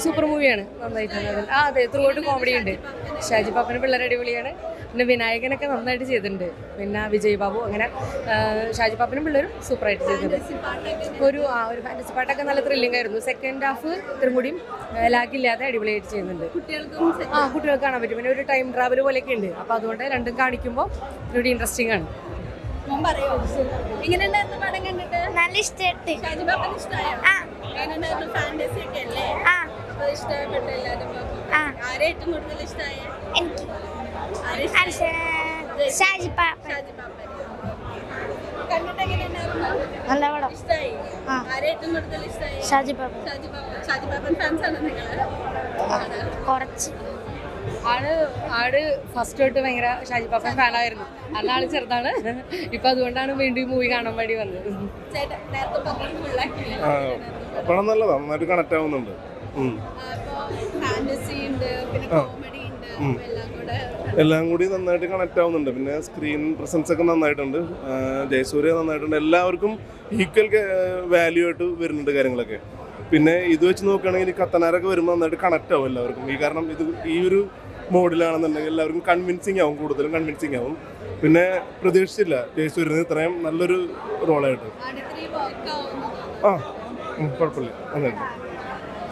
Super മൂവിയാണ്, നന്നായിട്ടുണ്ട്. അതെ, ത്രൂ ഔട്ട് കോമഡി ഉണ്ട്. ഷാജി പാപ്പന് പിള്ളേർ അടിപൊളിയാണ്. പിന്നെ വിനായകനൊക്കെ നന്നായിട്ട് ചെയ്തിട്ടുണ്ട്. പിന്നെ വിജയ് ബാബു, അങ്ങനെ ഷാജി പാപ്പനും പിള്ളേരും സൂപ്പറായിട്ട് ചെയ്തിട്ടുണ്ട്. ഒരു ഫാൻറ്റസി പാട്ടൊക്കെ നല്ല ത്രില്ലിംഗ് ആയിരുന്നു. സെക്കൻഡ് ഹാഫ് ഇത്രയും കൂടിയും ലാഗില്ലാതെ അടിപൊളിയായിട്ട് ചെയ്യുന്നുണ്ട്. കുട്ടികൾക്ക് കാണാൻ പറ്റും. പിന്നെ ഒരു ടൈം ട്രാവൽ പോലെയൊക്കെ ഉണ്ട്. അപ്പോൾ അതുകൊണ്ട് രണ്ടും കാണിക്കുമ്പോൾ ഒരു ഇൻട്രസ്റ്റിംഗ് ആണ്. നല്ല ഇഷ്ടമായിട്ട് ഷാജി പാപ്പ നല്ല പടം. ഷാജി പാപ്പ കുറച്ച് ആട് ഫസ്റ്റ് തൊട്ട് ഭയങ്കര ഷാജി പാപ്പൻ ഫാനായിരുന്നു. അന്ന് ആള് ചെറുതാണ്. ഇപ്പൊ അതുകൊണ്ടാണ് വീണ്ടും മൂവി കാണാൻ വേണ്ടി വന്നത്. പടം നല്ലതാണ്, നന്നായിട്ട് കണക്ട് ആവുന്നുണ്ട്. എല്ലാം കൂടി നന്നായിട്ട് കണക്ട് ആവുന്നുണ്ട്. പിന്നെ സ്ക്രീൻ പ്രസൻസ് ഒക്കെ നന്നായിട്ടുണ്ട്. ജയസൂര്യ നന്നായിട്ടുണ്ട്. എല്ലാവർക്കും ഈക്വൽ വാല്യൂ ആയിട്ട് വരുന്നുണ്ട് കാര്യങ്ങളൊക്കെ. പിന്നെ ഇത് വെച്ച് നോക്കുകയാണെങ്കിൽ കത്തനാരൊക്കെ വരുമ്പോൾ നന്നായിട്ട് കണക്ട് ആവും എല്ലാവർക്കും. കാരണം ഇത് ഈ ഒരു മോഡിലാണെന്നുണ്ടെങ്കിൽ എല്ലാവർക്കും കൺവിൻസിങ് ആവും, കൂടുതലും കൺവിൻസിങ് ആവും. പിന്നെ പ്രതീക്ഷിച്ചില്ല ജയസൂര്യന് ഇത്രയും നല്ലൊരു റോളായിട്ട്. കുഴപ്പമില്ല, നന്നായിട്ട്.